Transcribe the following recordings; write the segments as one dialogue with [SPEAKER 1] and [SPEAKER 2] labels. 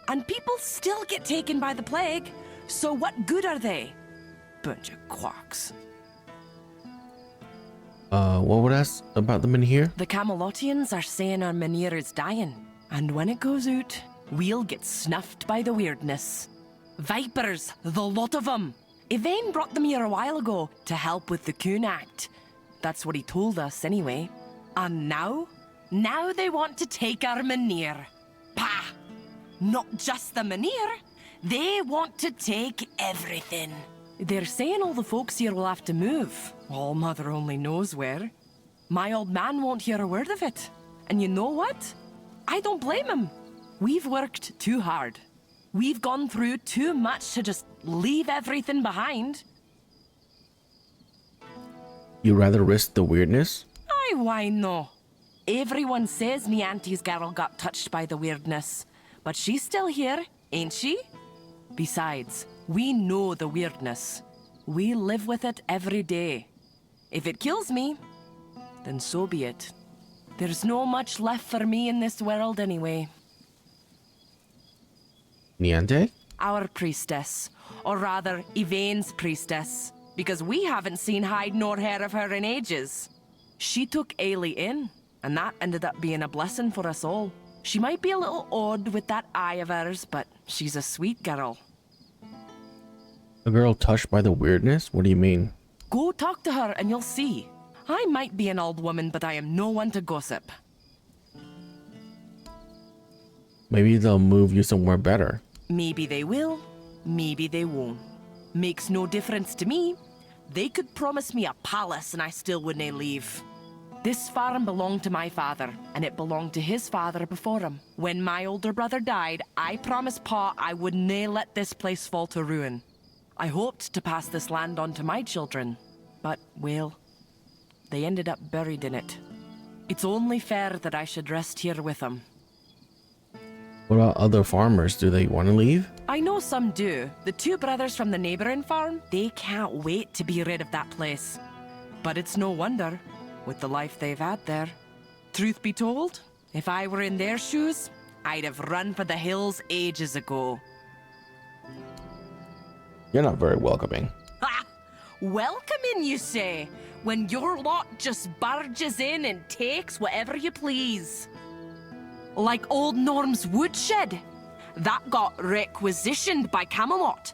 [SPEAKER 1] And people still get taken by the plague. So what good are they? Bunch of quacks.
[SPEAKER 2] What would ask about them in here?
[SPEAKER 1] The Camelotians are saying our Mynheer is dying. And when it goes out, we'll get snuffed by the weirdness. Vipers, the lot of them. Yvain brought them here a while ago to help with the Coon Act. That's what he told us, anyway. And now? Now they want to take our Mynheer. Pah! Not just the Mynheer. They want to take everything. They're saying all the folks here will have to move. All Mother only knows where. My old man won't hear a word of it. And you know what? I don't blame him. We've worked too hard. We've gone through too much to just leave everything behind.
[SPEAKER 2] You rather risk the weirdness?
[SPEAKER 1] Aye, why no? Everyone says me auntie's girl got touched by the weirdness. But she's still here, ain't she? Besides, we know the weirdness. We live with it every day. If it kills me, then so be it. There's no much left for me in this world anyway.
[SPEAKER 2] Niente?
[SPEAKER 1] Our priestess, or rather, Yvain's priestess, because we haven't seen hide nor hair of her in ages. She took Ailey in, and that ended up being a blessing for us all. She might be a little odd with that eye of hers, but she's a sweet girl.
[SPEAKER 2] A girl touched by the weirdness? What do you mean?
[SPEAKER 1] Go talk to her and you'll see. I might be an old woman, but I am no one to gossip.
[SPEAKER 2] Maybe they'll move you somewhere better.
[SPEAKER 1] Maybe they will, maybe they won't. Makes no difference to me. They could promise me a palace and I still wouldn't leave. This farm belonged to my father, and it belonged to his father before him. When my older brother died, I promised Pa I would nae let this place fall to ruin. I hoped to pass this land on to my children, but, well, they ended up buried in it. It's only fair that I should rest here with them.
[SPEAKER 2] What about other farmers? Do they want to leave?
[SPEAKER 1] I know some do. The two brothers from the neighboring farm, they can't wait to be rid of that place. But it's no wonder, with the life they've had there. Truth be told, if I were in their shoes, I'd have run for the hills ages ago.
[SPEAKER 2] You're not very welcoming.
[SPEAKER 1] Ha! Welcoming, you say? When your lot just barges in and takes whatever you please. Like old Norm's woodshed. That got requisitioned by Camelot.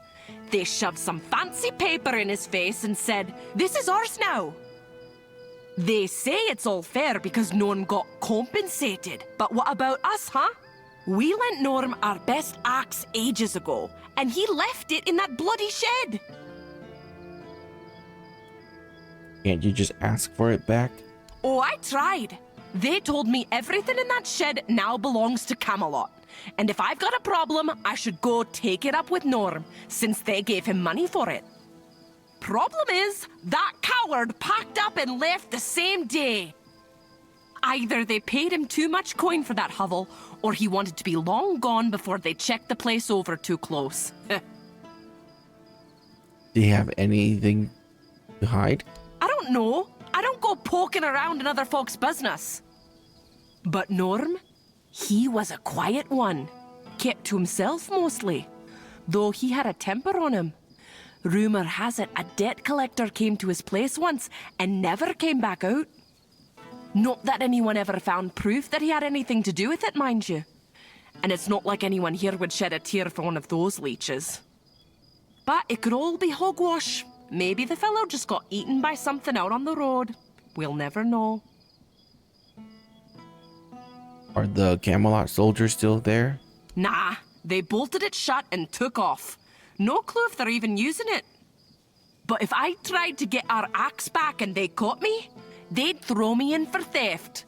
[SPEAKER 1] They shoved some fancy paper in his face and said, "This is ours now." They say it's all fair because no one got compensated. But what about us, huh? We lent Norm our best axe ages ago, and he left it in that bloody shed.
[SPEAKER 2] Can't you just ask for it back?
[SPEAKER 1] Oh, I tried. They told me everything in that shed now belongs to Camelot. And if I've got a problem, I should go take it up with Norm, since they gave him money for it. Problem is, that coward packed up and left the same day. Either they paid him too much coin for that hovel, or he wanted to be long gone before they checked the place over too close.
[SPEAKER 2] Do you have anything to hide?
[SPEAKER 1] I don't know. I don't go poking around in other folks' business. But Norm, he was a quiet one. Kept to himself mostly. Though he had a temper on him. Rumor has it a debt collector came to his place once and never came back out. Not that anyone ever found proof that he had anything to do with it, mind you. And it's not like anyone here would shed a tear for one of those leeches. But it could all be hogwash. Maybe the fellow just got eaten by something out on the road. We'll never know.
[SPEAKER 2] Are the Camelot soldiers still there?
[SPEAKER 1] Nah, they bolted it shut and took off. No clue if they're even using it. But if I tried to get our axe back and they caught me, they'd throw me in for theft.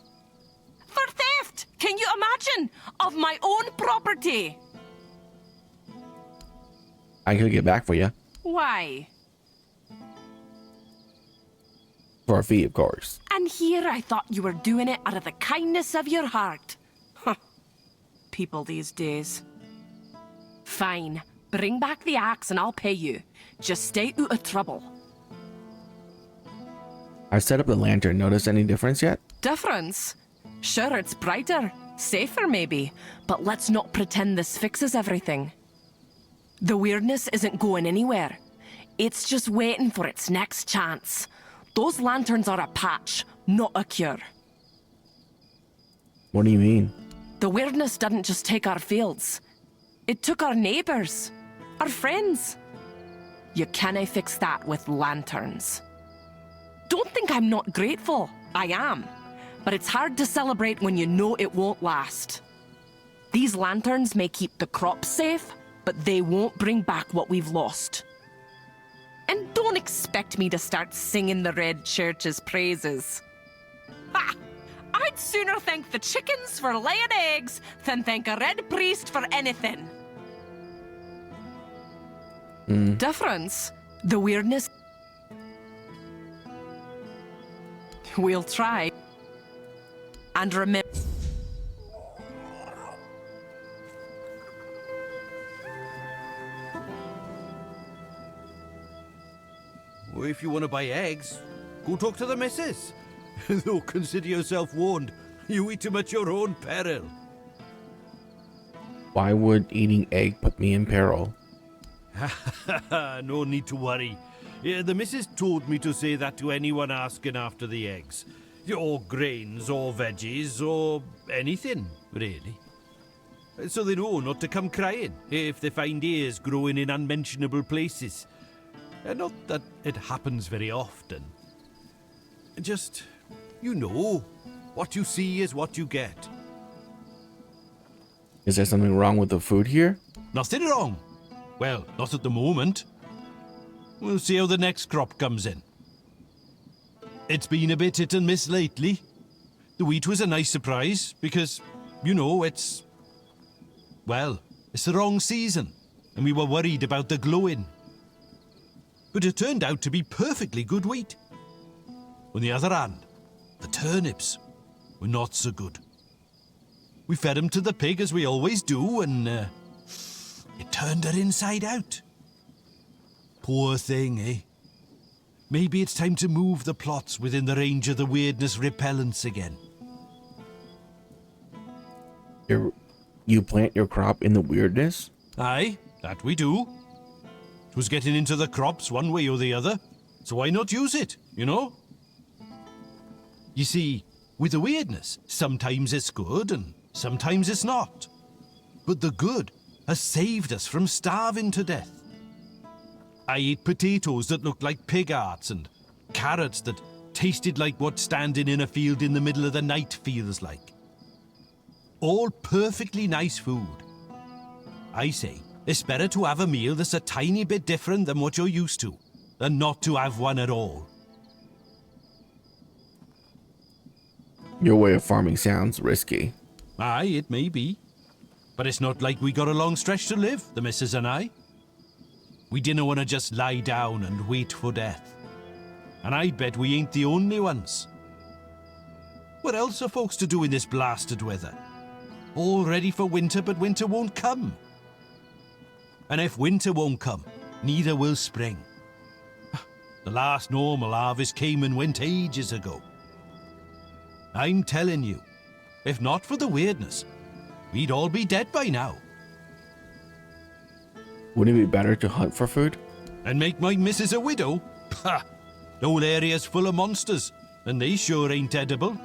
[SPEAKER 1] For theft! Can you imagine? Of my own property!
[SPEAKER 2] I could get back for you.
[SPEAKER 1] Why?
[SPEAKER 2] For a fee, of course.
[SPEAKER 1] And here I thought you were doing it out of the kindness of your heart. Huh. People these days. Fine. Bring back the axe and I'll pay you. Just stay out of trouble.
[SPEAKER 2] I set up the lantern. Notice any difference yet?
[SPEAKER 1] Difference? Sure, it's brighter. Safer, maybe, but let's not pretend this fixes everything. The weirdness isn't going anywhere. It's just waiting for its next chance. Those lanterns are a patch, not a cure.
[SPEAKER 2] What do you mean?
[SPEAKER 1] The weirdness didn't just take our fields. It took our neighbours, our friends. You canna fix that with lanterns. Don't think I'm not grateful. I am. But it's hard to celebrate when you know it won't last. These lanterns may keep the crops safe, but they won't bring back what we've lost. And don't expect me to start singing the Red Church's praises. Ha! I'd sooner thank the chickens for laying eggs than thank a red priest for anything. Difference? The weirdness? We'll try. And remember...
[SPEAKER 3] Well, if you want to buy eggs, go talk to the missus. Though consider yourself warned. You eat them at your own peril.
[SPEAKER 2] Why would eating egg put me in peril?
[SPEAKER 3] No need to worry. The missus told me to say that to anyone asking after the eggs. Or grains, or veggies, or anything, really. So they know not to come crying if they find ears growing in unmentionable places. Not that it happens very often. Just, you know, what you see is what you get.
[SPEAKER 2] Is there something wrong with the food here?
[SPEAKER 3] Nothing wrong. Well, not at the moment. We'll see how the next crop comes in. It's been a bit hit and miss lately. The wheat was a nice surprise because, you know, it's the wrong season and we were worried about the glowing. But it turned out to be perfectly good wheat. On the other hand, the turnips were not so good. We fed them to the pig as we always do and it turned her inside out. Poor thing, eh? Maybe it's time to move the plots within the range of the weirdness repellents again.
[SPEAKER 2] You plant your crop in the weirdness?
[SPEAKER 3] Aye, that we do. It was getting into the crops one way or the other, so why not use it, you know? You see, with the weirdness, sometimes it's good and sometimes it's not. But the good has saved us from starving to death. I ate potatoes that looked like pig hearts and carrots that tasted like what standing in a field in the middle of the night feels like. All perfectly nice food. I say, it's better to have a meal that's a tiny bit different than what you're used to, than not to have one at all.
[SPEAKER 2] Your way of farming sounds risky.
[SPEAKER 3] Aye, it may be. But it's not like we got a long stretch to live, the missus and I. We didn't want to just lie down and wait for death. And I bet we ain't the only ones. What else are folks to do in this blasted weather? All ready for winter, but winter won't come. And if winter won't come, neither will spring. The last normal harvest came and went ages ago. I'm telling you, if not for the weirdness, we'd all be dead by now.
[SPEAKER 2] Wouldn't it be better to hunt for food?
[SPEAKER 3] And make my missus a widow? Pah! The whole area's full of monsters, and they sure ain't edible.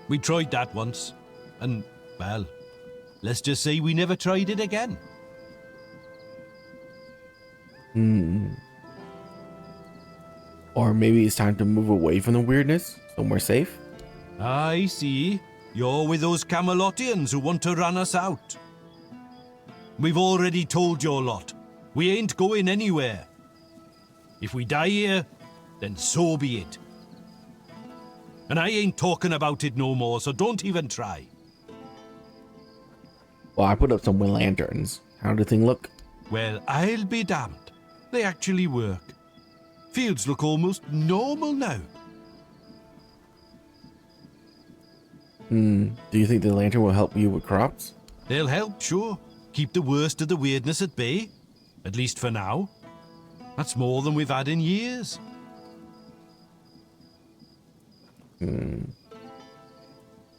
[SPEAKER 3] We tried that once, and, well, let's just say we never tried it again.
[SPEAKER 2] Or maybe it's time to move away from the weirdness, somewhere safe?
[SPEAKER 3] I see. You're with those Camelotians who want to run us out. We've already told your lot. We ain't going anywhere. If we die here, then so be it. And I ain't talking about it no more, so don't even try.
[SPEAKER 2] Well, I put up some lanterns. How do the thing look?
[SPEAKER 3] Well, I'll be damned. They actually work. Fields look almost normal now.
[SPEAKER 2] Do you think the lantern will help you with crops?
[SPEAKER 3] They'll help, sure. Keep the worst of the weirdness at bay. At least for now. That's more than we've had in years.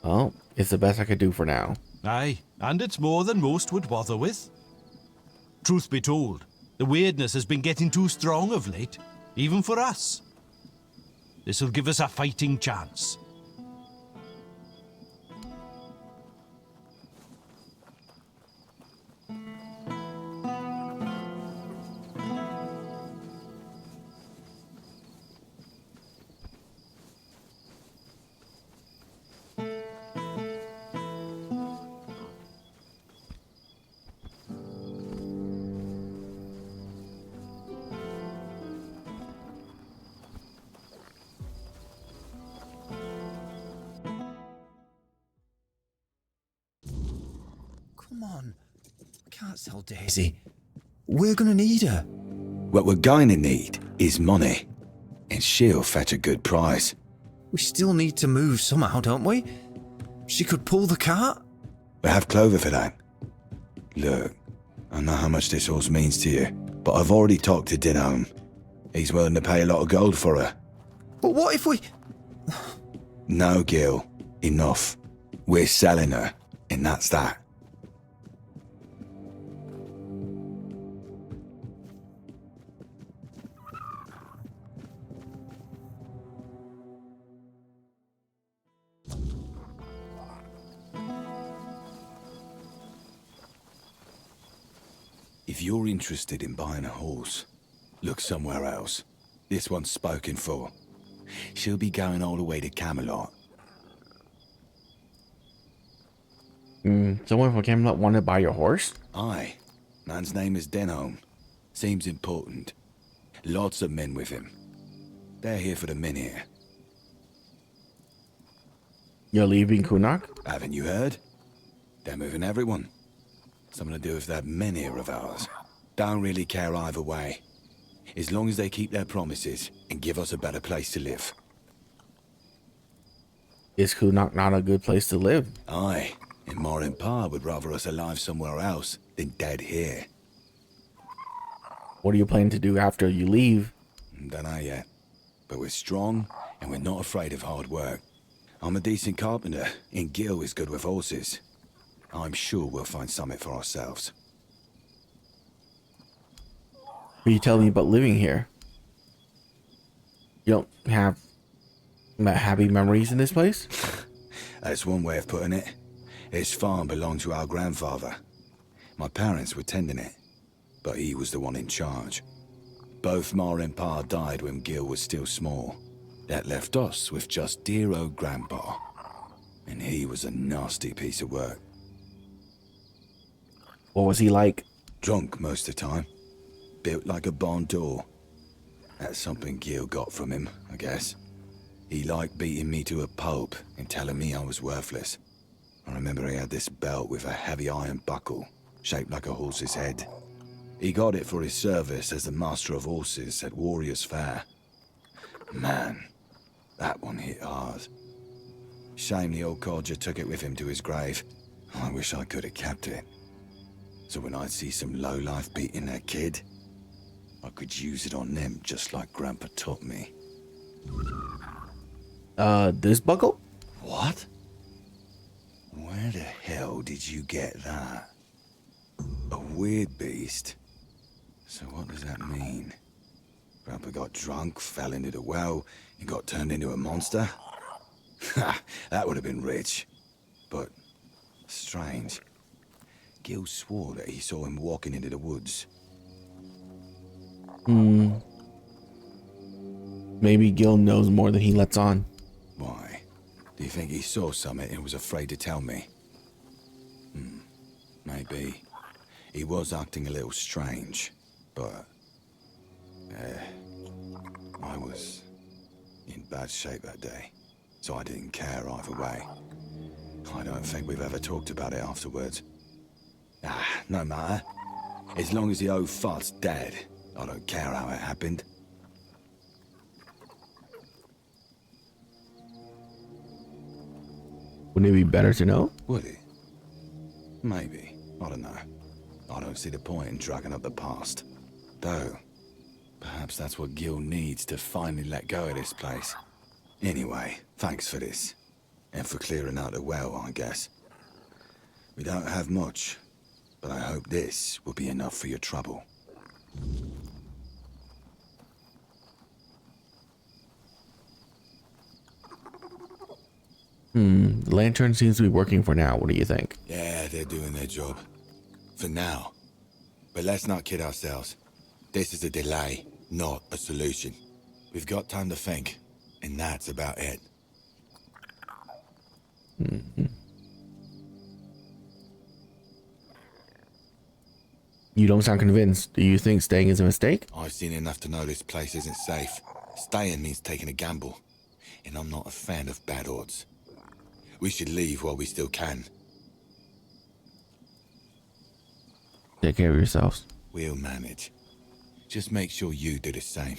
[SPEAKER 2] Well, It's the best I could do for now.
[SPEAKER 3] Aye, and it's more than most would bother with. Truth be told, the weirdness has been getting too strong of late, even for us. This'll give us a fighting chance.
[SPEAKER 4] Come on. I can't sell Daisy. We're gonna need her.
[SPEAKER 5] What we're going to need is money, and she'll fetch a good price.
[SPEAKER 4] We still need to move somehow, don't we? She could pull the cart.
[SPEAKER 5] We have Clover for that. Look, I know how much this horse means to you, but I've already talked to Dinholm. He's willing to pay a lot of gold for her.
[SPEAKER 4] But what if we...
[SPEAKER 5] No, Gil. Enough. We're selling her, and that's that. If you're interested in buying a horse, look somewhere else. This one's spoken for. She'll be going all the way to Camelot.
[SPEAKER 2] Someone from Camelot wanted to buy your horse?
[SPEAKER 5] Aye. Man's name is Denholm. Seems important. Lots of men with him. They're here for the minute.
[SPEAKER 2] You're leaving Kunak?
[SPEAKER 5] Haven't you heard? They're moving everyone. Something to do with that men here of ours. Don't really care either way. As long as they keep their promises and give us a better place to live.
[SPEAKER 2] Is Kunak not a good place to live?
[SPEAKER 5] Aye, and Ma and Pa would rather us alive somewhere else than dead here.
[SPEAKER 2] What are you planning to do after you leave?
[SPEAKER 5] Dunno yet. But we're strong, and we're not afraid of hard work. I'm a decent carpenter, and Gil is good with horses. I'm sure we'll find something for ourselves.
[SPEAKER 2] What are you telling me about living here? You don't have happy memories in this place?
[SPEAKER 5] That's one way of putting it. This farm belonged to our grandfather. My parents were tending it, but he was the one in charge. Both Ma and Pa died when Gil was still small. That left us with just dear old Grandpa. And he was a nasty piece of work.
[SPEAKER 2] What was he like?
[SPEAKER 5] Drunk most of the time. Built like a barn door. That's something Gil got from him, I guess. He liked beating me to a pulp and telling me I was worthless. I remember he had this belt with a heavy iron buckle, shaped like a horse's head. He got it for his service as the master of horses at Warrior's Fair. Man, that one hit hard. Shame the old codger took it with him to his grave. I wish I could have kept it. So when I'd see some lowlife beating their kid, I could use it on them just like Grandpa taught me.
[SPEAKER 2] This buckle?
[SPEAKER 5] What? Where the hell did you get that? A weird beast? So what does that mean? Grandpa got drunk, fell into the well, and got turned into a monster? Ha! That would have been rich. But strange. Gil swore that he saw him walking into the woods.
[SPEAKER 2] Maybe Gil knows more than he lets on.
[SPEAKER 5] Why? Do you think he saw something and was afraid to tell me? Maybe. He was acting a little strange, but... I was in bad shape that day, so I didn't care either way. I don't think we've ever talked about it afterwards. No matter. As long as the old fart's dead, I don't care how it happened.
[SPEAKER 2] Wouldn't it be better to know?
[SPEAKER 5] Would it? Maybe. I don't know. I don't see the point in dragging up the past. Though, perhaps that's what Gil needs to finally let go of this place. Anyway, thanks for this. And for clearing out the well, I guess. We don't have much, but I hope this will be enough for your trouble.
[SPEAKER 2] The lantern seems to be working for now. What do you think?
[SPEAKER 5] Yeah, they're doing their job. For now. But let's not kid ourselves. This is a delay, not a solution. We've got time to think, and that's about it.
[SPEAKER 2] You don't sound convinced. Do you think staying is a mistake?
[SPEAKER 5] I've seen enough to know this place isn't safe. Staying means taking a gamble, and I'm not a fan of bad odds. We should leave while we still can.
[SPEAKER 2] Take care of yourselves.
[SPEAKER 5] We'll manage. Just make sure you do the same.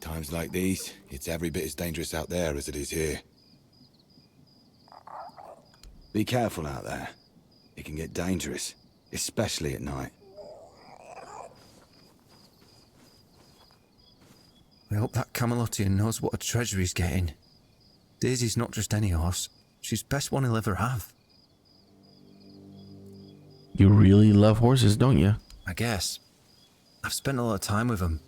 [SPEAKER 5] Times like these, it's every bit as dangerous out there as it is here. Be careful out there. It can get dangerous, especially at night.
[SPEAKER 4] I hope that Camelotian knows what a treasure he's getting. Daisy's not just any horse. She's best one he'll ever have.
[SPEAKER 2] You really love horses, don't you?
[SPEAKER 4] I guess. I've spent a lot of time with them.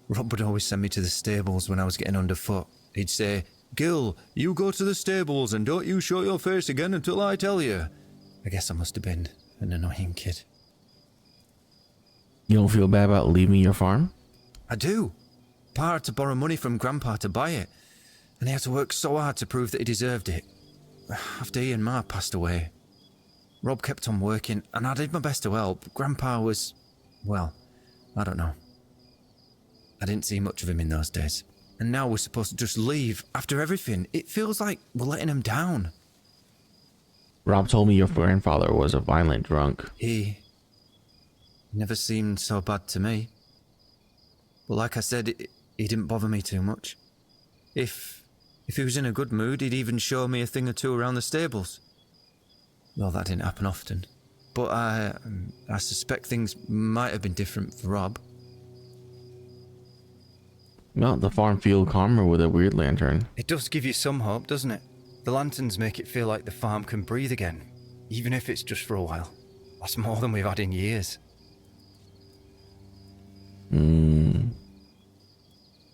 [SPEAKER 4] Rob would always send me to the stables when I was getting underfoot. He'd say, "Gil, you go to the stables and don't you show your face again until I tell you." I guess I must have been an annoying kid.
[SPEAKER 2] You don't feel bad about leaving your farm?
[SPEAKER 4] I do. Pa had to borrow money from Grandpa to buy it, and he had to work so hard to prove that he deserved it. After he and Ma passed away, Rob kept on working, and I did my best to help. Grandpa was, well, I don't know. I didn't see much of him in those days. And now we're supposed to just leave after everything. It feels like we're letting him down.
[SPEAKER 2] Rob told me your grandfather was a violent drunk.
[SPEAKER 4] He never seemed so bad to me. But like I said, he didn't bother me too much. If he was in a good mood, he'd even show me a thing or two around the stables. Well, that didn't happen often. But I suspect things might have been different for Rob.
[SPEAKER 2] Well, the farm feel calmer with a weird lantern.
[SPEAKER 4] It does give you some hope, doesn't it? The lanterns make it feel like the farm can breathe again, even if it's just for a while. That's more than we've had in years.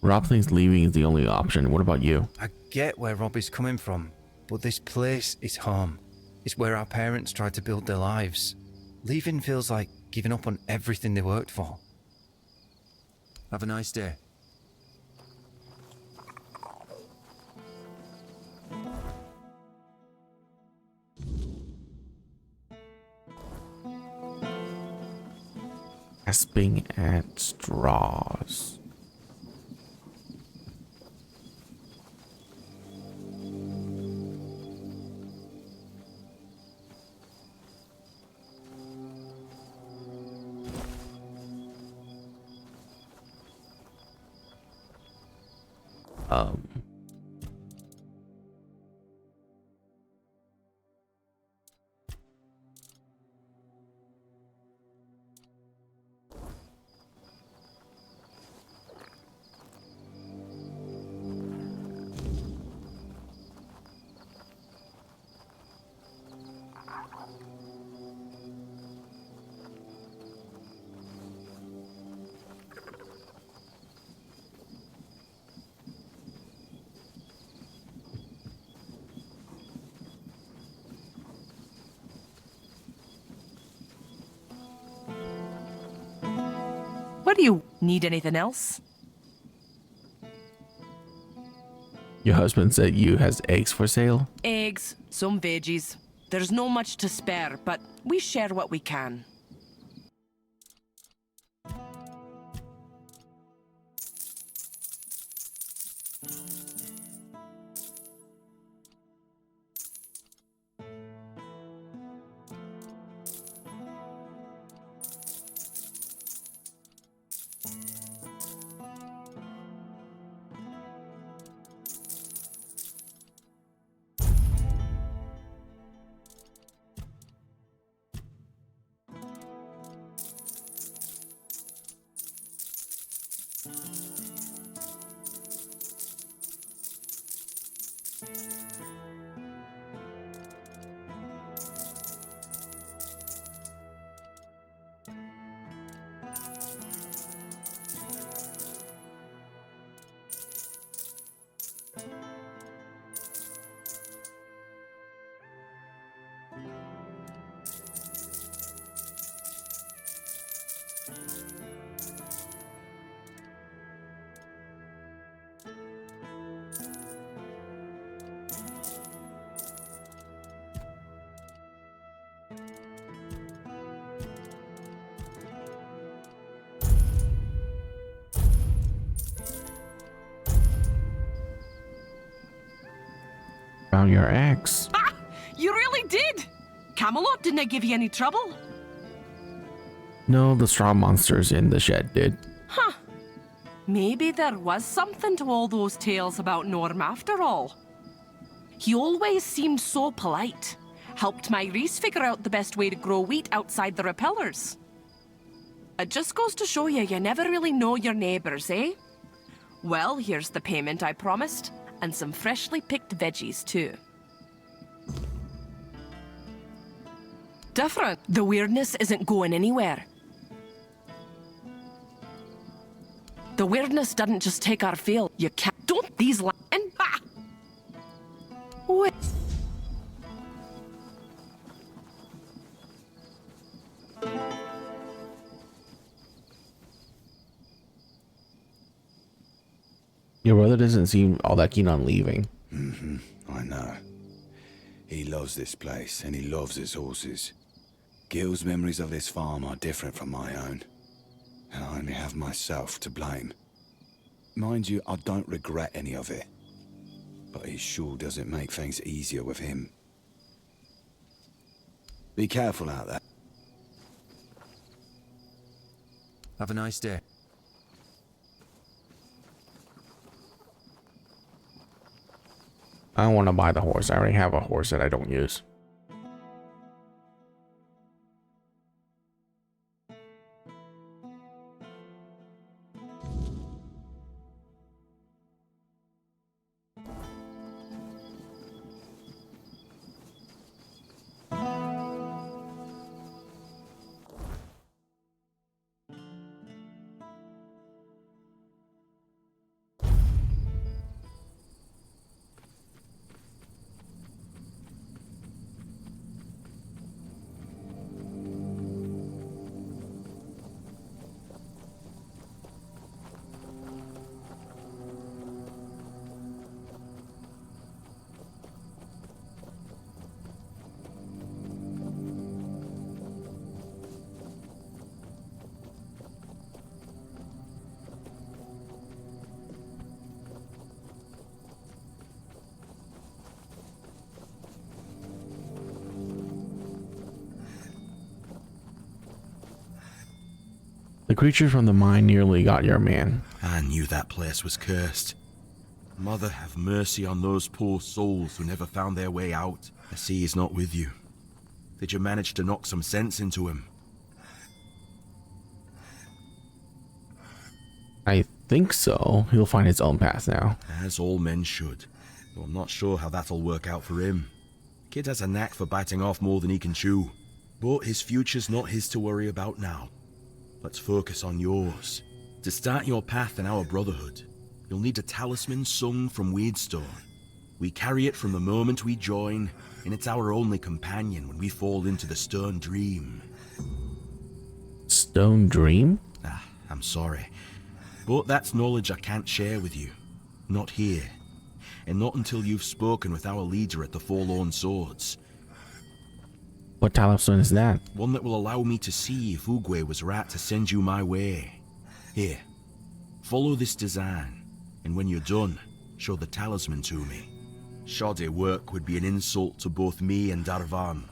[SPEAKER 2] Rob thinks leaving is the only option. What about you?
[SPEAKER 4] I get where Rob is coming from, but this place is home. It's where our parents tried to build their lives. Leaving feels like giving up on everything they worked for. Have a nice day.
[SPEAKER 2] Grasping at straws. Um,
[SPEAKER 1] What do you need? Anything else?
[SPEAKER 2] Your husband said you has eggs for sale?
[SPEAKER 1] Eggs, some veggies. There's no much to spare, but we share what we can.
[SPEAKER 2] found your ex.
[SPEAKER 1] Ha! You really did! Camelot didn't give you any trouble?
[SPEAKER 2] No, the straw monsters in the shed did.
[SPEAKER 1] Huh. Maybe there was something to all those tales about Norm after all. He always seemed so polite. Helped my Reese figure out the best way to grow wheat outside the repellers. It just goes to show you never really know your neighbours, eh? Well, here's the payment I promised, and some freshly picked veggies too. Different. The weirdness isn't going anywhere. The weirdness doesn't just take our field. You can't. Don't these and ha! Wait.
[SPEAKER 2] Your brother doesn't seem all that keen on leaving.
[SPEAKER 5] I know. He loves this place, and he loves his horses. Gil's memories of this farm are different from my own, and I only have myself to blame. Mind you, I don't regret any of it, but it sure doesn't make things easier with him. Be careful out there.
[SPEAKER 4] Have a nice day.
[SPEAKER 2] I don't want to buy the horse. I already have a horse that I don't use. The creature from the mine nearly got your man.
[SPEAKER 6] I knew that place was cursed. Mother, have mercy on those poor souls who never found their way out. I see he's not with you. Did you manage to knock some sense into him?
[SPEAKER 2] I think so. He'll find his own path now.
[SPEAKER 6] As all men should. Though I'm not sure how that'll work out for him. Kid has a knack for biting off more than he can chew. But his future's not his to worry about now. Let's focus on yours. To start your path in our brotherhood, you'll need a talisman sung from Weedstone. We carry it from the moment we join, and it's our only companion when we fall into the Stone Dream.
[SPEAKER 2] Stone Dream?
[SPEAKER 6] I'm sorry, but that's knowledge I can't share with you. Not here, and not until you've spoken with our leader at the Forlorn Swords.
[SPEAKER 2] What talisman is that?
[SPEAKER 6] One that will allow me to see if Oogway was right to send you my way. Here, follow this design, and when you're done, show the talisman to me. Shoddy work would be an insult to both me and Darvan.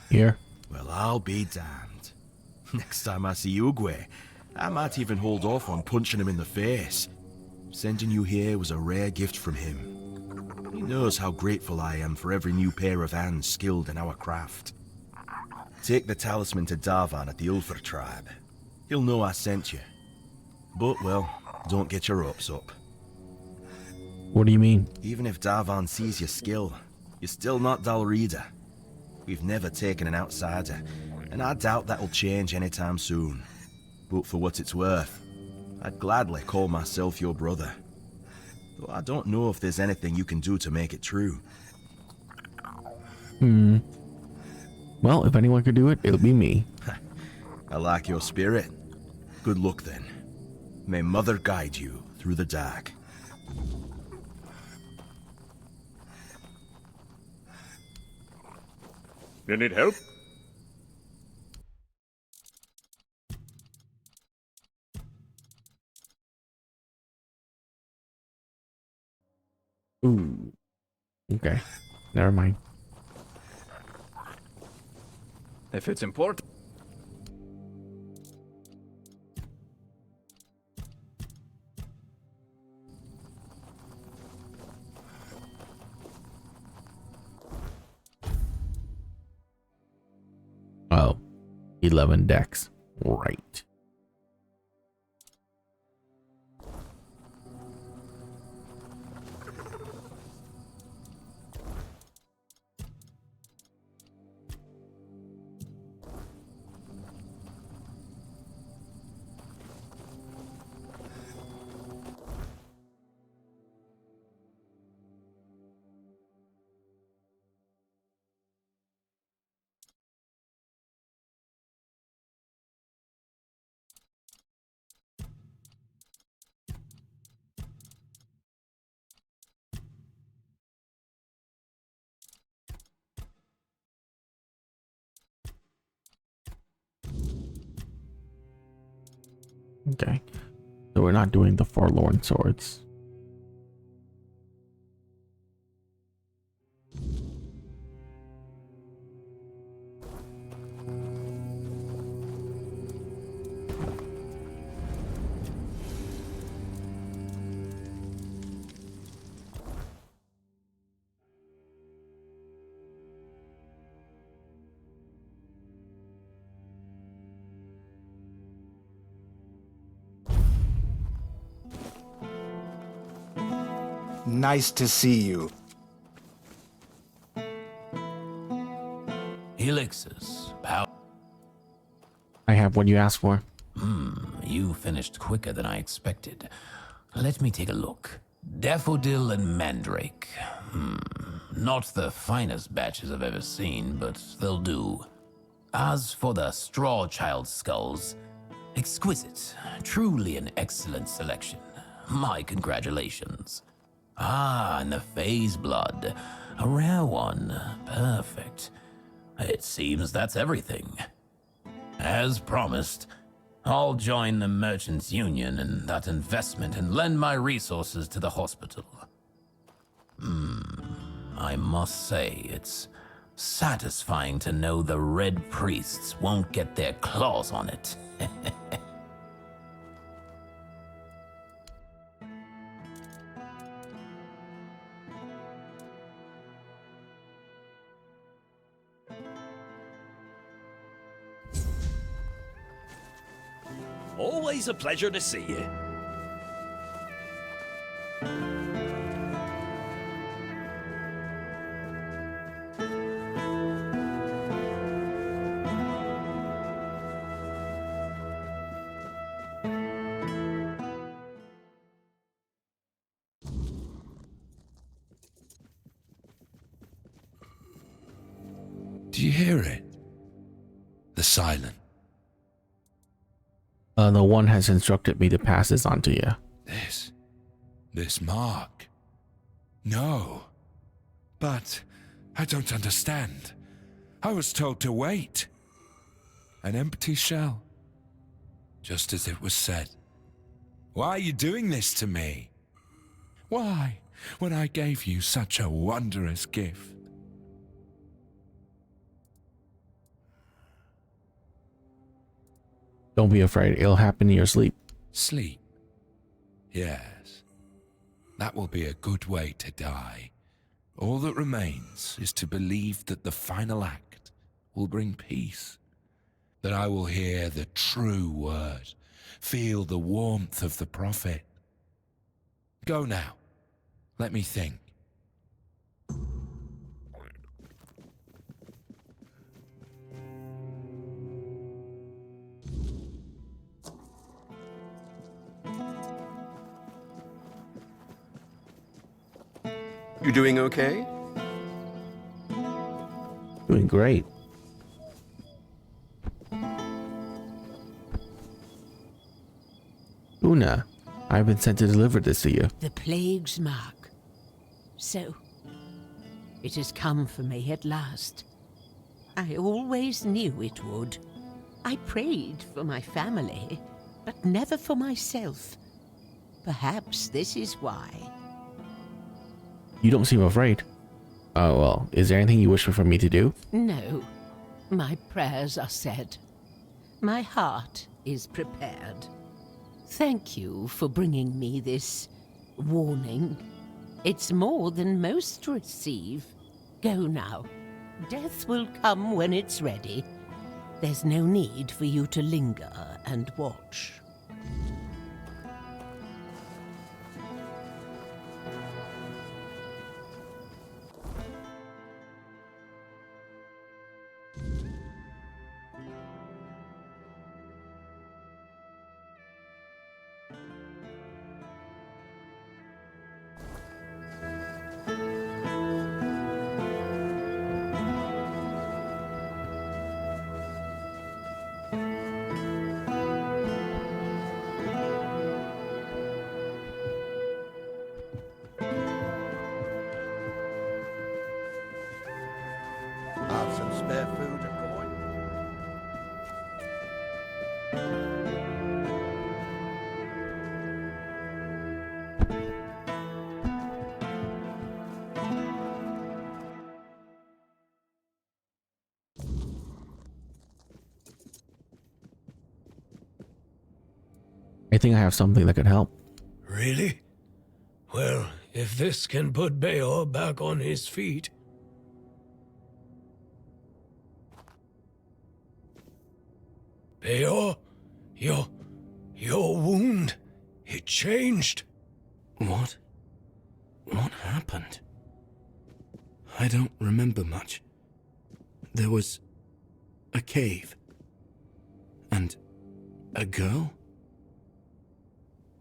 [SPEAKER 2] Here.
[SPEAKER 6] Well, I'll be damned. Next time I see Oogway, I might even hold off on punching him in the face. Sending you here was a rare gift from him. He knows how grateful I am for every new pair of hands skilled in our craft. Take the talisman to Darvan at the Ulfr tribe. He'll know I sent you. But, well, don't get your hopes up.
[SPEAKER 2] What do you mean?
[SPEAKER 6] Even if Darvan sees your skill, you're still not Dalrida. We've never taken an outsider, and I doubt that'll change anytime soon. But for what it's worth, I'd gladly call myself your brother. Though I don't know if there's anything you can do to make it true.
[SPEAKER 2] Well, if anyone could do it, it'll be me.
[SPEAKER 6] I like your spirit. Good luck then. May Mother guide you through the dark.
[SPEAKER 7] You need help?
[SPEAKER 2] Ooh. Okay. Never mind.
[SPEAKER 7] If it's important.
[SPEAKER 2] Oh. 11 decks. Right. Okay. So we're not doing the Forlorn Swords.
[SPEAKER 8] Nice to see you.
[SPEAKER 9] Elixirs, power.
[SPEAKER 2] I have what you asked for.
[SPEAKER 9] You finished quicker than I expected. Let me take a look. Daffodil and Mandrake. Not the finest batches I've ever seen, but they'll do. As for the Straw Child skulls, exquisite. Truly an excellent selection. My congratulations. Ah, and the Phase Blood. A rare one. Perfect. It seems that's everything. As promised, I'll join the Merchants' Union in that investment and lend my resources to the hospital. I must say, it's satisfying to know the Red Priests won't get their claws on it.
[SPEAKER 10] Always a pleasure to see you.
[SPEAKER 11] Do you hear it? The silence.
[SPEAKER 2] The one has instructed me to pass this on to you.
[SPEAKER 11] This mark. No. But I don't understand. I was told to wait. An empty shell. Just as it was said. Why are you doing this to me? Why, when I gave you such a wondrous gift?
[SPEAKER 2] Don't be afraid, it'll happen in your sleep.
[SPEAKER 11] Sleep. Yes. That will be a good way to die. All that remains is to believe that the final act will bring peace. That I will hear the true word, feel the warmth of the prophet. Go now. Let me think.
[SPEAKER 12] You doing okay?
[SPEAKER 2] Doing great. Una, I've been sent to deliver this to you.
[SPEAKER 13] The plague's mark. So, it has come for me at last. I always knew it would. I prayed for my family, but never for myself. Perhaps this is why.
[SPEAKER 2] You don't seem afraid. Oh, well, is there anything you wish for me to do?
[SPEAKER 13] No, my prayers are said. My heart is prepared. Thank you for bringing me this warning. It's more than most receive. Go now. Death will come when it's ready. There's no need for you to linger and watch.
[SPEAKER 10] Have some spare food and coin.
[SPEAKER 2] I think I have something that could help.
[SPEAKER 14] Really? Well, if this can put Beor back on his feet. Beor, your wound, it changed.
[SPEAKER 11] What? What happened? I don't remember much. There was a cave. And a girl?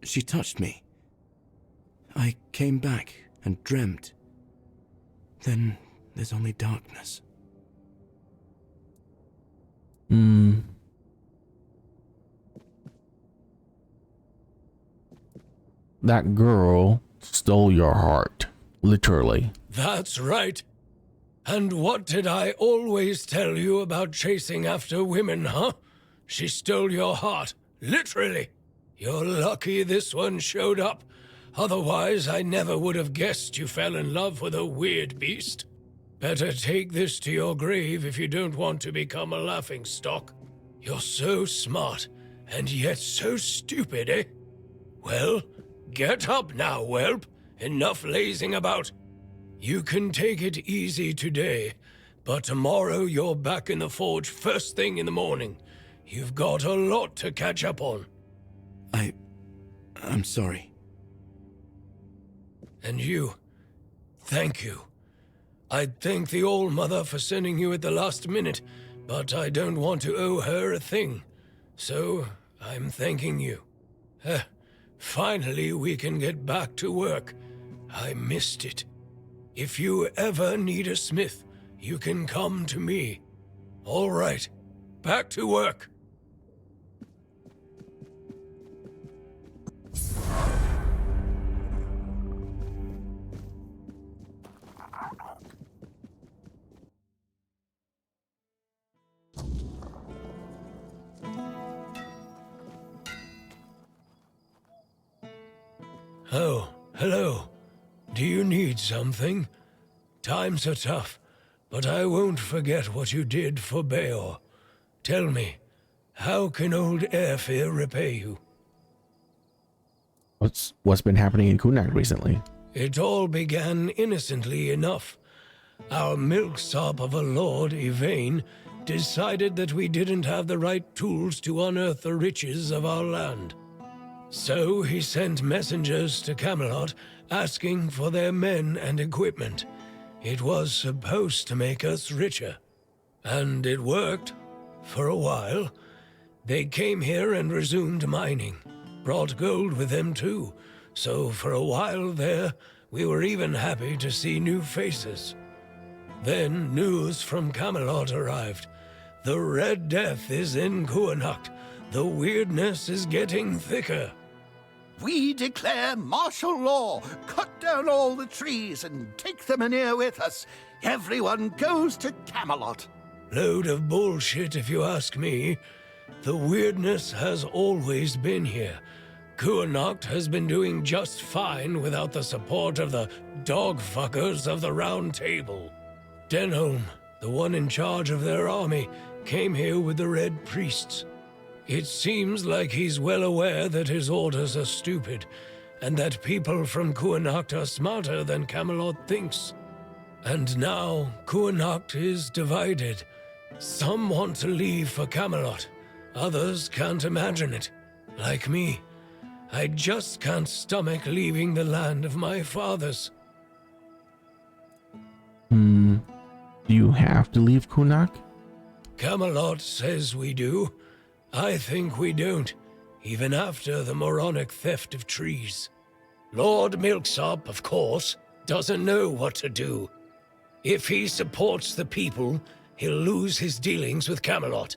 [SPEAKER 11] She touched me. I came back and dreamt. Then there's only darkness.
[SPEAKER 2] That girl stole your heart. Literally.
[SPEAKER 14] That's right. And what did I always tell you about chasing after women, huh? She stole your heart. Literally. You're lucky this one showed up. Otherwise, I never would have guessed you fell in love with a weird beast. Better take this to your grave if you don't want to become a laughingstock. You're so smart, and yet so stupid, eh? Well, get up now, whelp. Enough lazing about. You can take it easy today, but tomorrow you're back in the forge first thing in the morning. You've got a lot to catch up on.
[SPEAKER 11] I'm sorry.
[SPEAKER 14] And you, thank you. I'd thank the All-Mother for sending you at the last minute, but I don't want to owe her a thing. So, I'm thanking you. Finally, we can get back to work. I missed it. If you ever need a smith, you can come to me. All right, back to work. Oh, hello. Do you need something? Times are tough, but I won't forget what you did for Beor. Tell me, how can old Airfear repay you?
[SPEAKER 2] What's been happening in Kunag recently?
[SPEAKER 14] It all began innocently enough. Our milksop of a lord, Yvain, decided that we didn't have the right tools to unearth the riches of our land. So he sent messengers to Camelot asking for their men and equipment. It was supposed to make us richer. And it worked. For a while. They came here and resumed mining. Brought gold with them too. So for a while there, we were even happy to see new faces. Then news from Camelot arrived. The Red Death is in Kuanacht. The weirdness is getting thicker.
[SPEAKER 10] We declare martial law. Cut down all the trees and take the manure with us. Everyone goes to Camelot.
[SPEAKER 14] Load of bullshit, if you ask me. The weirdness has always been here. Kuanacht has been doing just fine without the support of the dog-fuckers of the Round Table. Denholm, the one in charge of their army, came here with the Red Priests. It seems like he's well aware that his orders are stupid, and that people from Kuanacht are smarter than Camelot thinks. And now Kuanacht is divided. Some want to leave for Camelot. Others can't imagine it. Like me. I just can't stomach leaving the land of my fathers.
[SPEAKER 2] Do you have to leave Kunak?
[SPEAKER 14] Camelot says we do. I think we don't, even after the moronic theft of trees. Lord Milksop, of course, doesn't know what to do. If he supports the people, he'll lose his dealings with Camelot.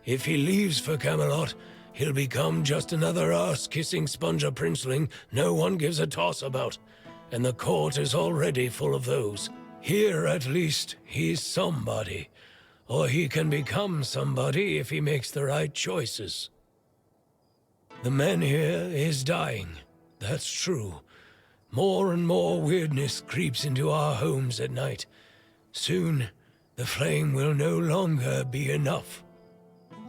[SPEAKER 14] If he leaves for Camelot, he'll become just another arse-kissing sponger princeling no one gives a toss about, and the court is already full of those. Here, at least, he's somebody, or he can become somebody if he makes the right choices. The man here is dying, that's true. More and more weirdness creeps into our homes at night. Soon, the flame will no longer be enough.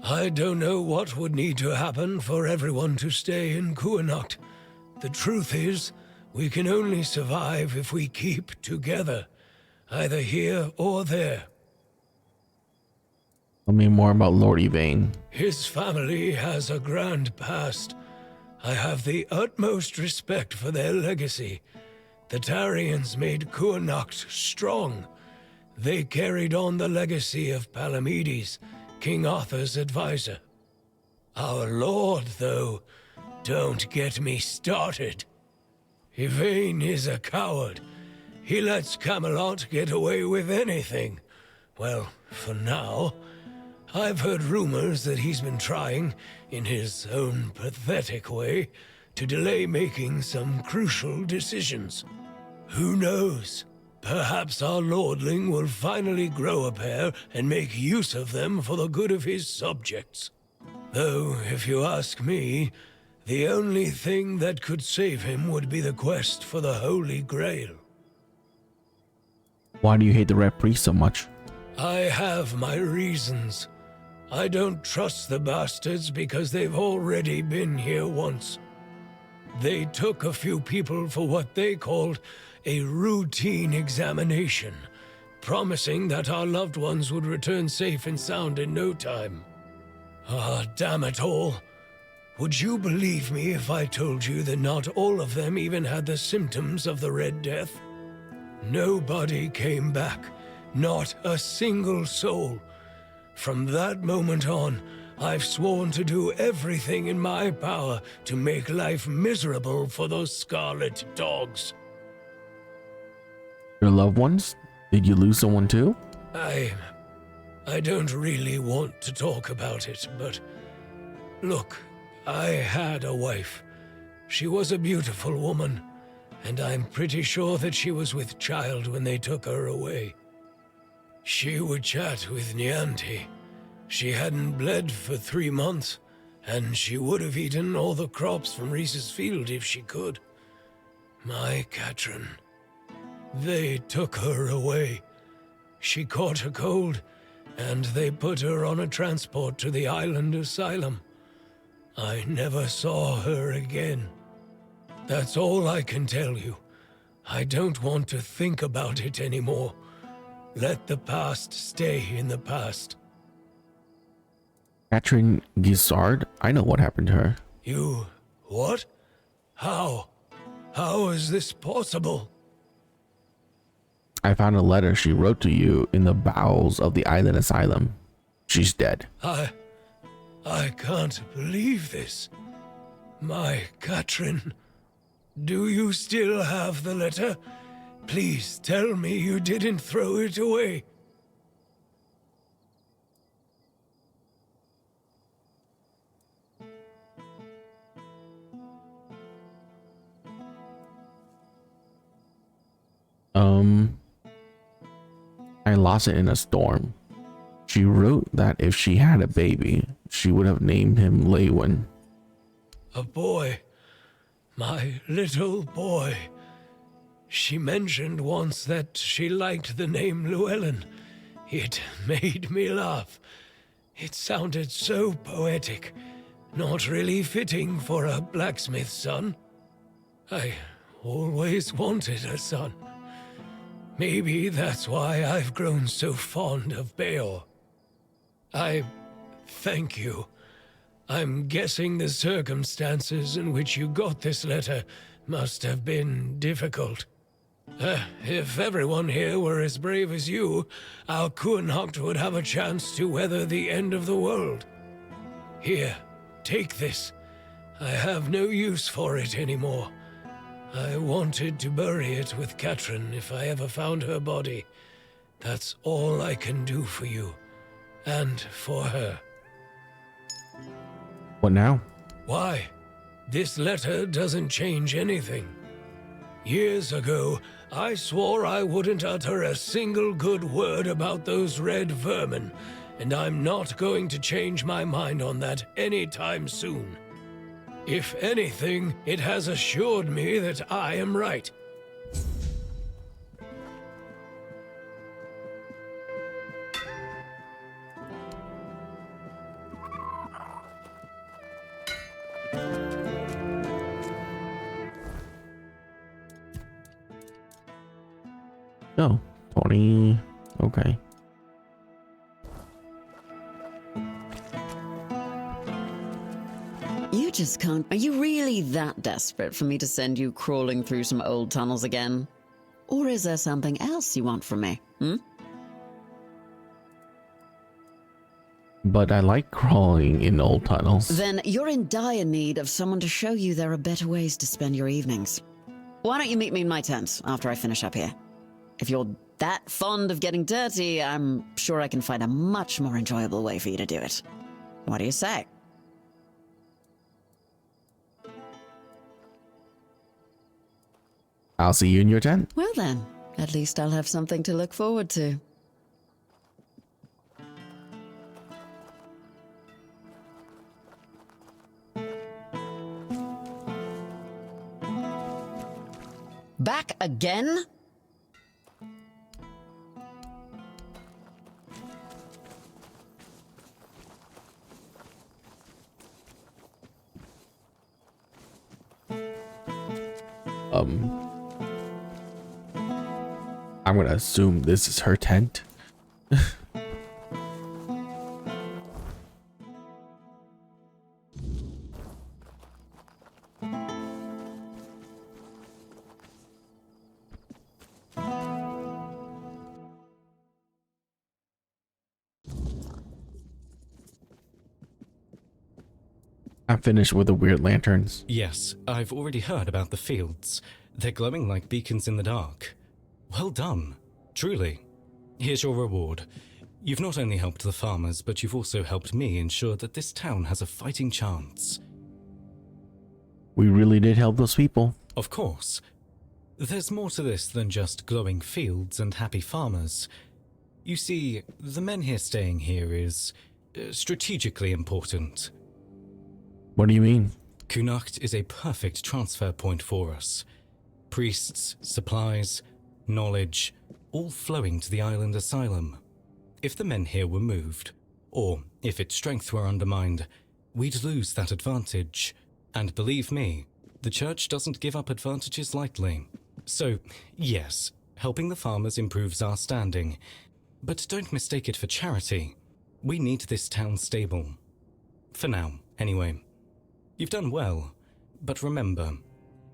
[SPEAKER 14] I don't know what would need to happen for everyone to stay in Kuanacht. The truth is, we can only survive if we keep together, either here or there.
[SPEAKER 2] Tell me more about Lord Yvain.
[SPEAKER 14] His family has a grand past. I have the utmost respect for their legacy. The Tarians made Kuanacht strong. They carried on the legacy of Palamedes, King Arthur's advisor. Our lord, though, don't get me started. Yvain is a coward. He lets Camelot get away with anything. Well, for now. I've heard rumors that he's been trying, in his own pathetic way, to delay making some crucial decisions. Who knows? Perhaps our lordling will finally grow a pair and make use of them for the good of his subjects. Though, if you ask me, the only thing that could save him would be the quest for the Holy Grail.
[SPEAKER 2] Why do you hate the Red Priest so much?
[SPEAKER 14] I have my reasons. I don't trust the bastards because they've already been here once. They took a few people for what they called a routine examination, promising that our loved ones would return safe and sound in no time. Ah, damn it all. Would you believe me if I told you that not all of them even had the symptoms of the Red Death? Nobody came back, not a single soul. From that moment on, I've sworn to do everything in my power to make life miserable for those scarlet dogs.
[SPEAKER 2] Your loved ones? Did you lose someone too?
[SPEAKER 14] I don't really want to talk about it, but look, I had a wife. She was a beautiful woman, and I'm pretty sure that she was with child when they took her away. She would chat with Nianti. She hadn't bled for 3 months, and she would have eaten all the crops from Reese's field if she could. My Katrin. They took her away. She caught a cold, and they put her on a transport to the island asylum. I never saw her again. That's all I can tell you. I don't want to think about it anymore. Let the past stay in the past.
[SPEAKER 2] Katrin Gizzard? I know what happened to her.
[SPEAKER 14] You... what? How? How is this possible?
[SPEAKER 2] I found a letter she wrote to you in the bowels of the island asylum. She's dead.
[SPEAKER 14] I can't believe this. My Katrin. Do you still have the letter? Please tell me you didn't throw it away.
[SPEAKER 2] I lost it in a storm. She wrote that if she had a baby, she would have named him Lewin.
[SPEAKER 14] A boy. My little boy. She mentioned once that she liked the name Llewellyn. It made me laugh. It sounded so poetic, not really fitting for a blacksmith's son. I always wanted a son. Maybe that's why I've grown so fond of Beor. I thank you. I'm guessing the circumstances in which you got this letter must have been difficult. If everyone here were as brave as you, our Kuhnhacht would have a chance to weather the end of the world. Here, take this. I have no use for it anymore. I wanted to bury it with Katrin if I ever found her body. That's all I can do for you, and for her.
[SPEAKER 2] What now?
[SPEAKER 14] Why? This letter doesn't change anything. Years ago, I swore I wouldn't utter a single good word about those red vermin, and I'm not going to change my mind on that anytime soon. If anything, it has assured me that I am right.
[SPEAKER 2] Oh, 20. Okay.
[SPEAKER 12] You just can't. Are you really that desperate for me to send you crawling through some old tunnels again? Or is there something else you want from me?
[SPEAKER 2] But I like crawling in old tunnels.
[SPEAKER 12] Then you're in dire need of someone to show you there are better ways to spend your evenings. Why don't you meet me in my tent after I finish up here? If you're that fond of getting dirty, I'm sure I can find a much more enjoyable way for you to do it. What do you say?
[SPEAKER 2] I'll see you in your tent.
[SPEAKER 12] Well then, at least I'll have something to look forward to. Back again?
[SPEAKER 2] I'm gonna assume this is her tent. I'm finished with the weird lanterns.
[SPEAKER 15] Yes, I've already heard about the fields. They're glowing like beacons in the dark. Well done, truly. Here's your reward. You've not only helped the farmers, but you've also helped me ensure that this town has a fighting chance.
[SPEAKER 2] We really did help those people.
[SPEAKER 15] Of course. There's more to this than just glowing fields and happy farmers. You see, the men here staying here is strategically important.
[SPEAKER 2] What do you mean?
[SPEAKER 15] Kuhnhacht is a perfect transfer point for us. Priests, supplies, knowledge, all flowing to the island asylum. If the men here were moved, or if its strength were undermined, we'd lose that advantage. And believe me, the church doesn't give up advantages lightly. So, yes, helping the farmers improves our standing. But don't mistake it for charity. We need this town stable. For now, anyway. You've done well, but remember,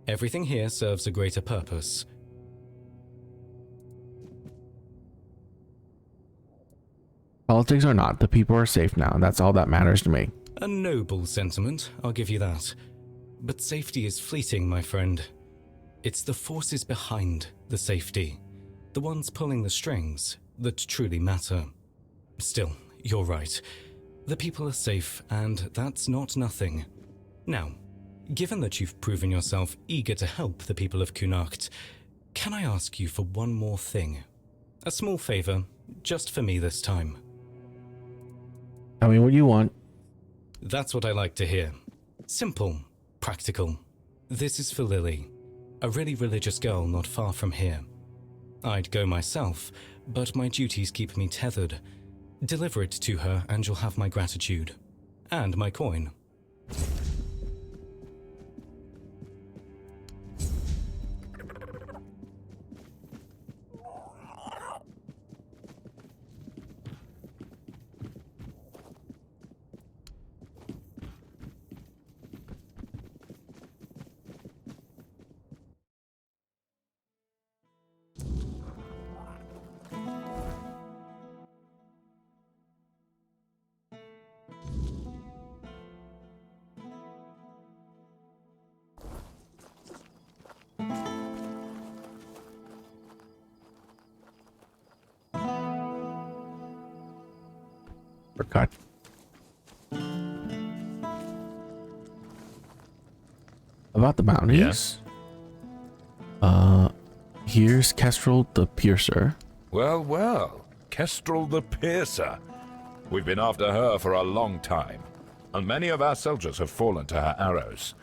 [SPEAKER 15] everything here serves a greater purpose.
[SPEAKER 2] Politics or not, the people are safe now. That's all that matters to me.
[SPEAKER 15] A noble sentiment, I'll give you that. But safety is fleeting, my friend. It's the forces behind the safety, the ones pulling the strings, that truly matter. Still, you're right. The people are safe, and that's not nothing. Now, given that you've proven yourself eager to help the people of Connacht, can I ask you for one more thing? A small favor, just for me this time.
[SPEAKER 2] Tell me what you want.
[SPEAKER 15] That's what I like to hear. Simple, practical. This is for Lily, a really religious girl not far from here. I'd go myself, but my duties keep me tethered. Deliver it to her and you'll have my gratitude. And my coin.
[SPEAKER 2] Forgot. About the bounties. Here's Kestrel the Piercer.
[SPEAKER 11] Well, well, Kestrel the Piercer. We've been after her for a long time, and many of our soldiers have fallen to her arrows.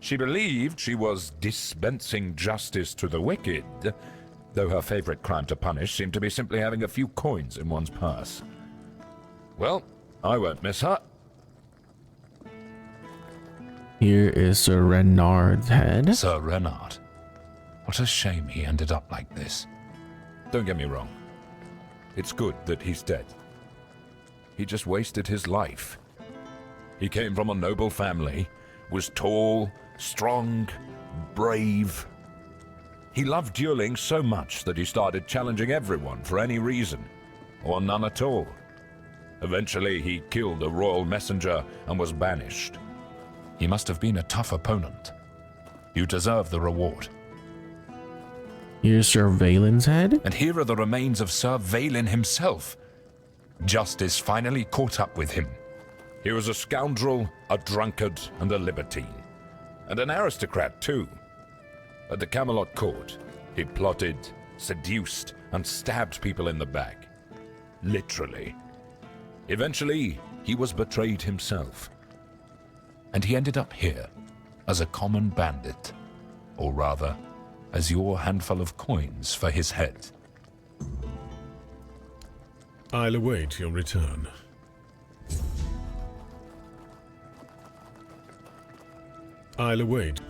[SPEAKER 11] She believed she was dispensing justice to the wicked, though her favorite crime to punish seemed to be simply having a few coins in one's purse. Well, I won't miss her.
[SPEAKER 2] Here is Sir Renard's head.
[SPEAKER 11] Sir Renard. What a shame he ended up like this. Don't get me wrong. It's good that he's dead. He just wasted his life. He came from a noble family, was tall, strong, brave. He loved dueling so much that he started challenging everyone for any reason, or none at all. Eventually, he killed a royal messenger and was banished. He must have been a tough opponent. You deserve the reward.
[SPEAKER 2] Here's Sir Valen's head.
[SPEAKER 11] And here are the remains of Sir Valen himself. Justice finally caught up with him. He was a scoundrel, a drunkard, and a libertine. And an aristocrat, too. At the Camelot court, he plotted, seduced, and stabbed people in the back. Literally. Eventually, he was betrayed himself. And he ended up here, as a common bandit. Or rather, as your handful of coins for his head.
[SPEAKER 16] I'll await your return. I'll await.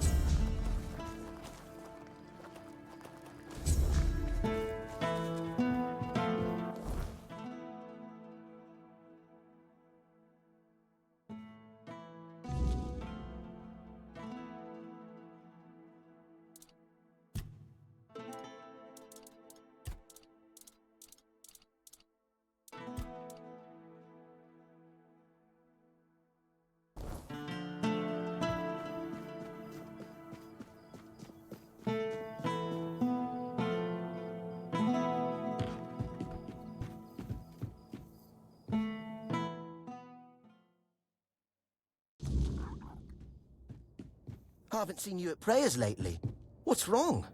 [SPEAKER 17] Haven't seen you at prayers lately. What's wrong?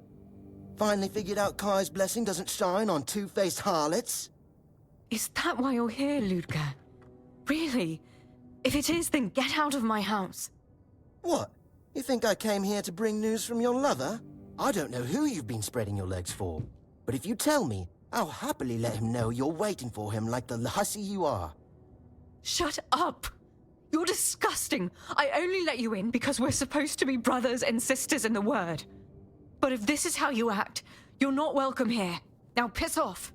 [SPEAKER 17] Finally figured out Kai's blessing doesn't shine on two-faced harlots?
[SPEAKER 18] Is that why you're here, Ludger? Really? If it is, then get out of my house.
[SPEAKER 17] What? You think I came here to bring news from your lover? I don't know who you've been spreading your legs for. But if you tell me, I'll happily let him know you're waiting for him like the hussy you are.
[SPEAKER 18] Shut up! You're disgusting. I only let you in because we're supposed to be brothers and sisters in the word. But if this is how you act, you're not welcome here. Now piss off.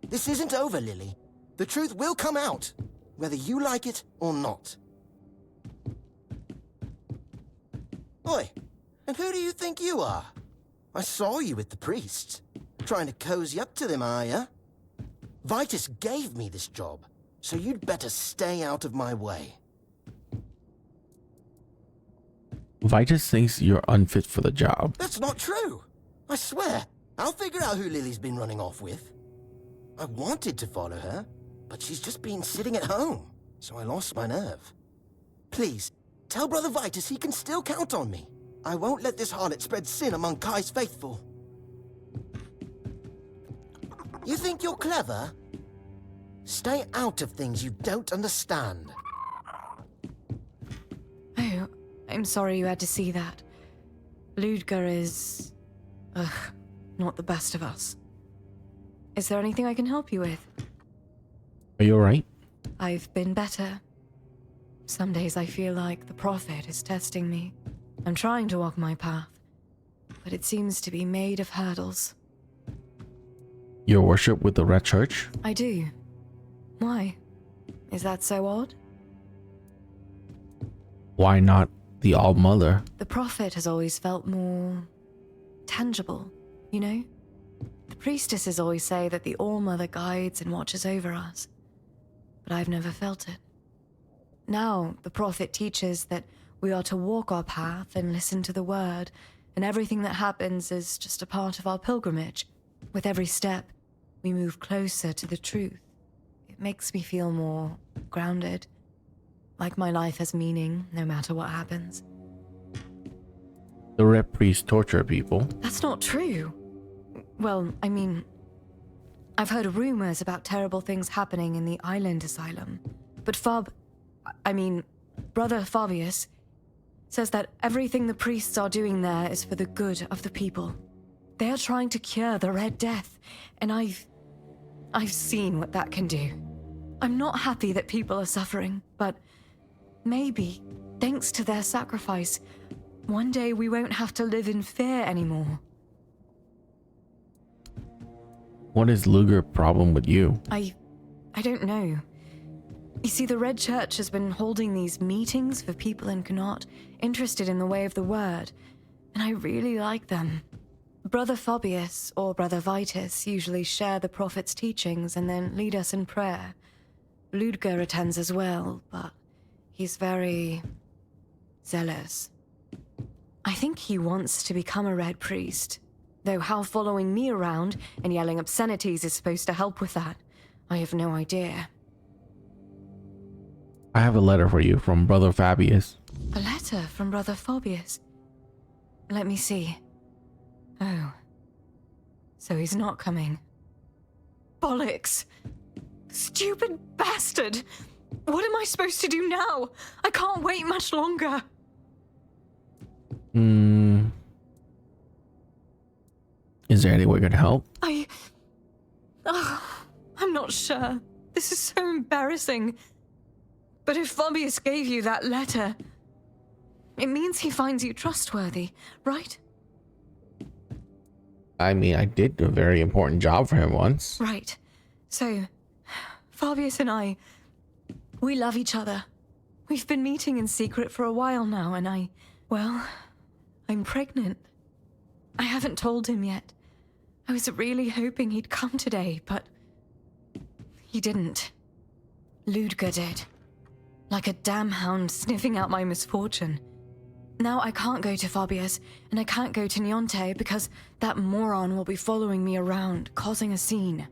[SPEAKER 17] This isn't over, Lily. The truth will come out, whether you like it or not. Oi, and who do you think you are? I saw you with the priests. Trying to cozy up to them, are ya? Vitus gave me this job, so you'd better stay out of my way.
[SPEAKER 2] Vitus thinks you're unfit for the job.
[SPEAKER 17] That's not true. I swear. I'll figure out who Lily's been running off with. I wanted to follow her, but she's just been sitting at home, so I lost my nerve. Please, tell Brother Vitus he can still count on me. I won't let this harlot spread sin among Kai's faithful. You think you're clever? Stay out of things you don't understand.
[SPEAKER 18] Oh, I'm sorry you had to see that. Ludger is... not the best of us. Is there anything I can help you with?
[SPEAKER 2] Are you alright?
[SPEAKER 18] I've been better. Some days I feel like the Prophet is testing me. I'm trying to walk my path, but it seems to be made of hurdles.
[SPEAKER 2] You worship with the Red Church?
[SPEAKER 18] I do. Why? Is that so odd?
[SPEAKER 2] Why not the All-Mother?
[SPEAKER 18] The Prophet has always felt more... tangible, you know? The priestesses always say that the All-Mother guides and watches over us, but I've never felt it. Now, the Prophet teaches that we are to walk our path and listen to the word, and everything that happens is just a part of our pilgrimage. With every step, we move closer to the truth. It makes me feel more grounded, like my life has meaning no matter what happens.
[SPEAKER 2] The Red Priests torture people.
[SPEAKER 18] That's not true. Well, I mean, I've heard rumors about terrible things happening in the island asylum, but Brother Fabius says that everything the priests are doing there is for the good of the people. They are trying to cure the Red Death, and I've seen what that can do. I'm not happy that people are suffering, but maybe, thanks to their sacrifice, one day we won't have to live in fear anymore.
[SPEAKER 2] What is Ludger's problem with you?
[SPEAKER 18] I don't know. You see, the Red Church has been holding these meetings for people in Connaught interested in the way of the word, and I really like them. Brother Fabius or Brother Vitus usually share the Prophet's teachings and then lead us in prayer. Ludger attends as well, but he's very zealous. I think he wants to become a Red Priest, though how following me around and yelling obscenities is supposed to help with that, I have no idea.
[SPEAKER 2] I have a letter for you from Brother Fabius.
[SPEAKER 18] A letter from Brother Fabius? Let me see. Oh. So he's not coming. Bollocks! Stupid bastard! What am I supposed to do now? I can't wait much longer.
[SPEAKER 2] Is there any way we can help?
[SPEAKER 18] I'm not sure. This is so embarrassing. But if Fabius gave you that letter, it means he finds you trustworthy, right?
[SPEAKER 2] I mean, I did a very important job for him once.
[SPEAKER 18] Right. So, Fabius and I, we love each other. We've been meeting in secret for a while now, and I'm pregnant. I haven't told him yet. I was really hoping he'd come today, but he didn't. Ludger did. Like a damn hound sniffing out my misfortune. Now I can't go to Fabius, and I can't go to Nyonte because that moron will be following me around, causing a scene.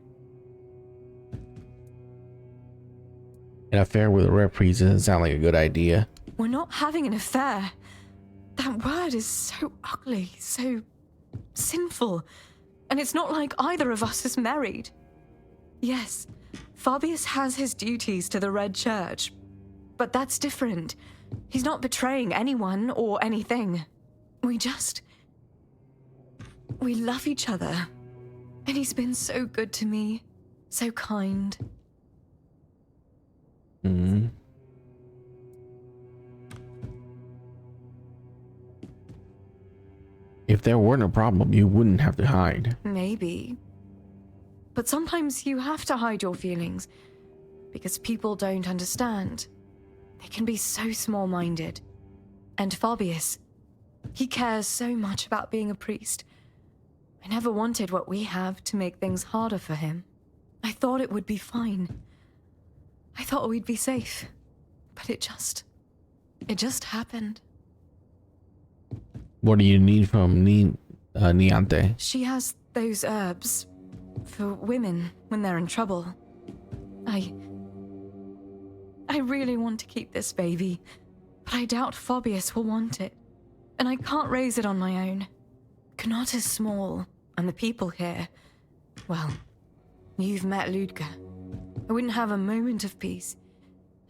[SPEAKER 2] An affair with a Red Priest doesn't sound like a good idea.
[SPEAKER 18] We're not having an affair. That word is so ugly, so sinful. And it's not like either of us is married. Yes, Fabius has his duties to the Red Church, but that's different. He's not betraying anyone or anything. We love each other. And he's been so good to me, so kind.
[SPEAKER 2] If there weren't a problem, you wouldn't have to hide.
[SPEAKER 18] Maybe. But sometimes you have to hide your feelings because people don't understand. They can be so small-minded. And Fabius, he cares so much about being a priest. I never wanted what we have to make things harder for him. I thought it would be fine. I thought we'd be safe. But it just happened.
[SPEAKER 2] What do you need from Niante?
[SPEAKER 18] She has those herbs for women when they're in trouble. I really want to keep this baby, but I doubt Phobius will want it. And I can't raise it on my own. Knot is small, and the people here, well, you've met Ludger. I wouldn't have a moment of peace.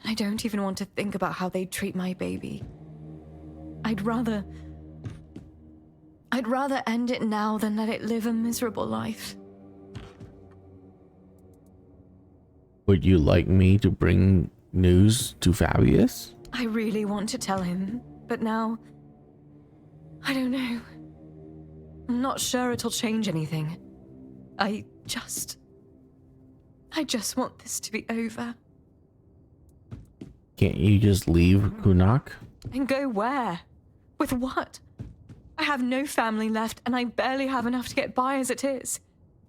[SPEAKER 18] I don't even want to think about how they treat my baby. I'd rather end it now than let it live a miserable life.
[SPEAKER 2] Would you like me to bring news to Fabius?
[SPEAKER 18] I really want to tell him, but now, I don't know. I'm not sure it'll change anything. I just want this to be over.
[SPEAKER 2] Can't you just leave Kunak?
[SPEAKER 18] And go where? With what? I have no family left, and I barely have enough to get by as it is.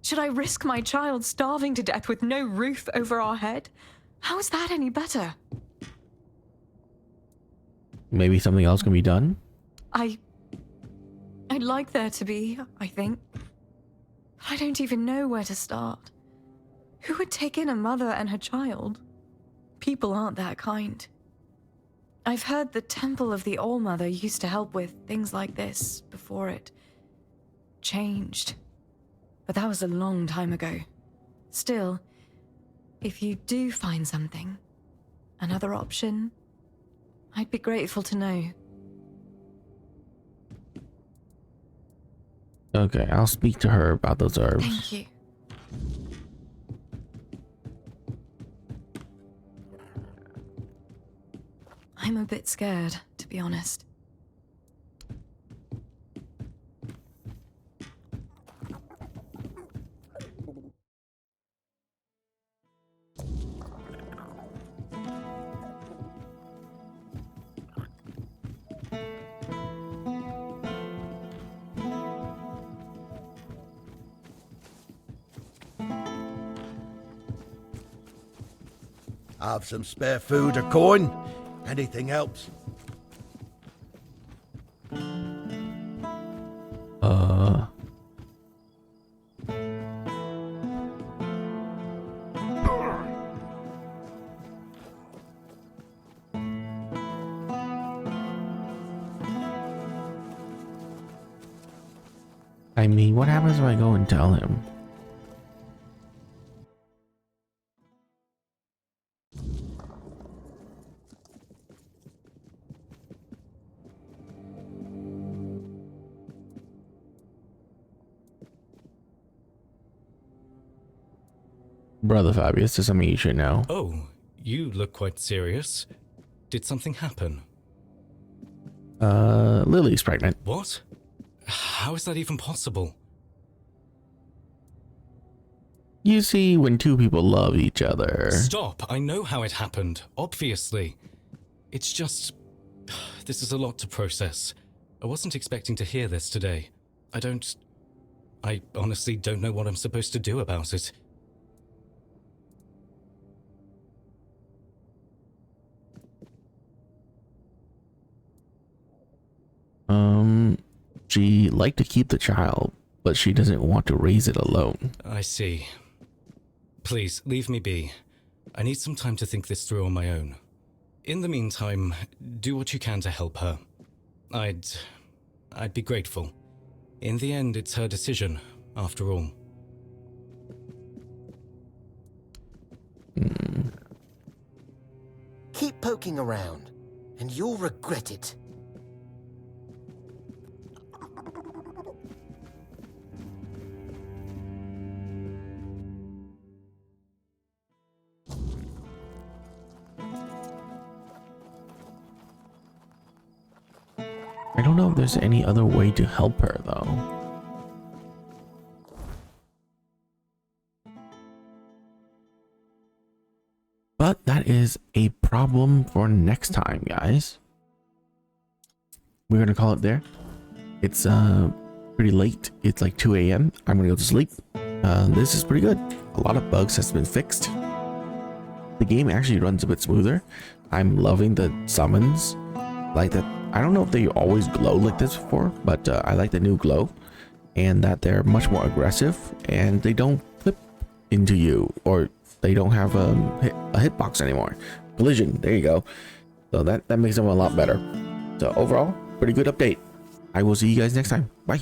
[SPEAKER 18] Should I risk my child starving to death with no roof over our head? How is that any better?
[SPEAKER 2] Maybe something else can be done?
[SPEAKER 18] I'd like there to be, I think. But I don't even know where to start. Who would take in a mother and her child? People aren't that kind. I've heard the Temple of the All-Mother used to help with things like this before it changed. But that was a long time ago. Still, if you do find something, another option, I'd be grateful to know.
[SPEAKER 2] Okay, I'll speak to her about those herbs.
[SPEAKER 18] Thank you. I'm a bit scared, to be honest.
[SPEAKER 10] Have some spare food or coin? Anything helps.
[SPEAKER 2] I mean, what happens if I go and tell him? Brother Fabius, there's something you should know.
[SPEAKER 15] Oh, you look quite serious. Did something happen?
[SPEAKER 2] Lily's pregnant.
[SPEAKER 15] What? How is that even possible?
[SPEAKER 2] You see, when two people love each other...
[SPEAKER 15] Stop! I know how it happened, obviously. It's just... This is a lot to process. I wasn't expecting to hear this today. I honestly don't know what I'm supposed to do about it.
[SPEAKER 2] She'd like to keep the child, but she doesn't want to raise it alone.
[SPEAKER 15] I see. Please, leave me be. I need some time to think this through on my own. In the meantime, do what you can to help her. I'd be grateful. In the end, it's her decision, after all.
[SPEAKER 17] Keep poking around, and you'll regret it.
[SPEAKER 2] I don't know if there's any other way to help her, though. But that is a problem for next time, guys. We're gonna call it there. It's pretty late. It's like 2 a.m. I'm gonna go to sleep. This is pretty good. A lot of bugs has been fixed. The game actually runs a bit smoother. I'm loving the summons. Like that I don't know if they always glow like this before, but I like the new glow, and that they're much more aggressive, and they don't flip into you, or they don't have a hitbox anymore. Collision, there you go. So that makes them a lot better. So overall, pretty good update. I will see you guys next time. Bye.